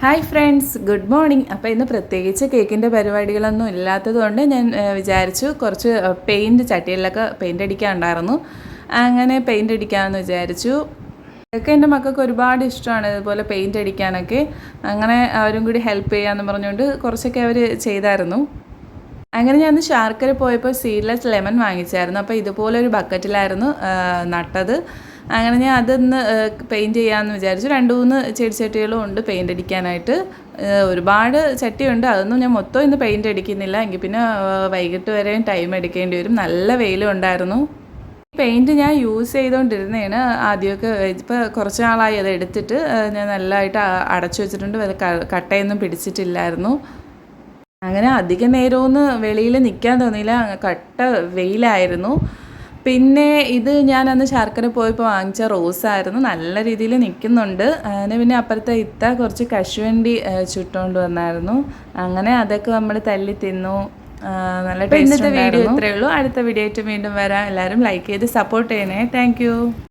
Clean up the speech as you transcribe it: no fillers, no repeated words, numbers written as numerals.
Hi friends, good morning. അപ്പോൾ ഇന്ന് പ്രത്യേകിച്ച് കേക്കിൻ്റെ പരിപാടികളൊന്നും ഇല്ലാത്തതുകൊണ്ട് ഞാൻ വിചാരിച്ചു കുറച്ച് ചട്ടികളിലൊക്കെ പെയിൻ്റ് അടിക്കാനുണ്ടായിരുന്നു. അങ്ങനെ പെയിൻ്റ് അടിക്കാമെന്ന് വിചാരിച്ചു. ഇതൊക്കെ എൻ്റെ മക്കൾക്ക് ഒരുപാട് ഇഷ്ടമാണ് ഇതുപോലെ പെയിൻ്റ് അടിക്കാനൊക്കെ. അങ്ങനെ അവരും കൂടി ഹെൽപ്പ് ചെയ്യാമെന്ന് പറഞ്ഞുകൊണ്ട് കുറച്ചൊക്കെ അവർ ചെയ്തായിരുന്നു. അങ്ങനെ ഞാൻ ശാർക്കര പോയപ്പോൾ സീഡ്ലെസ് ലെമൺ വാങ്ങിച്ചായിരുന്നു. അപ്പോൾ ഇതുപോലെ ഒരു ബക്കറ്റിലായിരുന്നു നട്ടത്. അങ്ങനെ ഞാൻ അതൊന്ന് പെയിൻറ്റ് ചെയ്യാമെന്ന് വിചാരിച്ചു. 2-3 ചെടിച്ചട്ടികളും ഉണ്ട് പെയിൻ്റ് അടിക്കാനായിട്ട്. ഒരുപാട് ചട്ടിയുണ്ട്. അതൊന്നും ഞാൻ മൊത്തം ഇന്ന് പെയിൻ്റ് അടിക്കുന്നില്ല. എങ്കിൽ പിന്നെ വൈകിട്ട് വരെയും ടൈം എടുക്കേണ്ടി വരും. നല്ല വെയിലും ഉണ്ടായിരുന്നു. പെയിൻറ്റ് ഞാൻ യൂസ് ചെയ്തുകൊണ്ടിരുന്നതാണ് ആദ്യമൊക്കെ. ഇപ്പോൾ കുറച്ച് നാളായി അത് എടുത്തിട്ട് ഞാൻ നല്ലതായിട്ട് അടച്ചു വെച്ചിട്ടുണ്ട്. അത് കട്ടയൊന്നും പിടിച്ചിട്ടില്ലായിരുന്നു. അങ്ങനെ അധിക നേരമൊന്നും വെളിയിൽ നിൽക്കാൻ തോന്നിയില്ല. കട്ട വെയിലായിരുന്നു. പിന്നെ ഇത് ഞാൻ അന്ന് ശർക്കര പോയപ്പോൾ വാങ്ങിച്ച റോസായിരുന്നു. നല്ല രീതിയിൽ നിൽക്കുന്നുണ്ട്. അതിന് പിന്നെ അപ്പുറത്തെ കുറച്ച് കശുവണ്ടി ചുട്ടുകൊണ്ട് വന്നായിരുന്നു. അങ്ങനെ അതൊക്കെ നമ്മൾ തല്ലി തിന്നു. നല്ല ടേസ്റ്റ്. ഇന്നത്തെ വീഡിയോ ഇത്രയേ ഉള്ളൂ. അടുത്ത വീഡിയോ ആയിട്ട് വീണ്ടും വരാം. എല്ലാവരും ലൈക്ക് ചെയ്ത് സപ്പോർട്ട് ചെയ്യണേ. താങ്ക്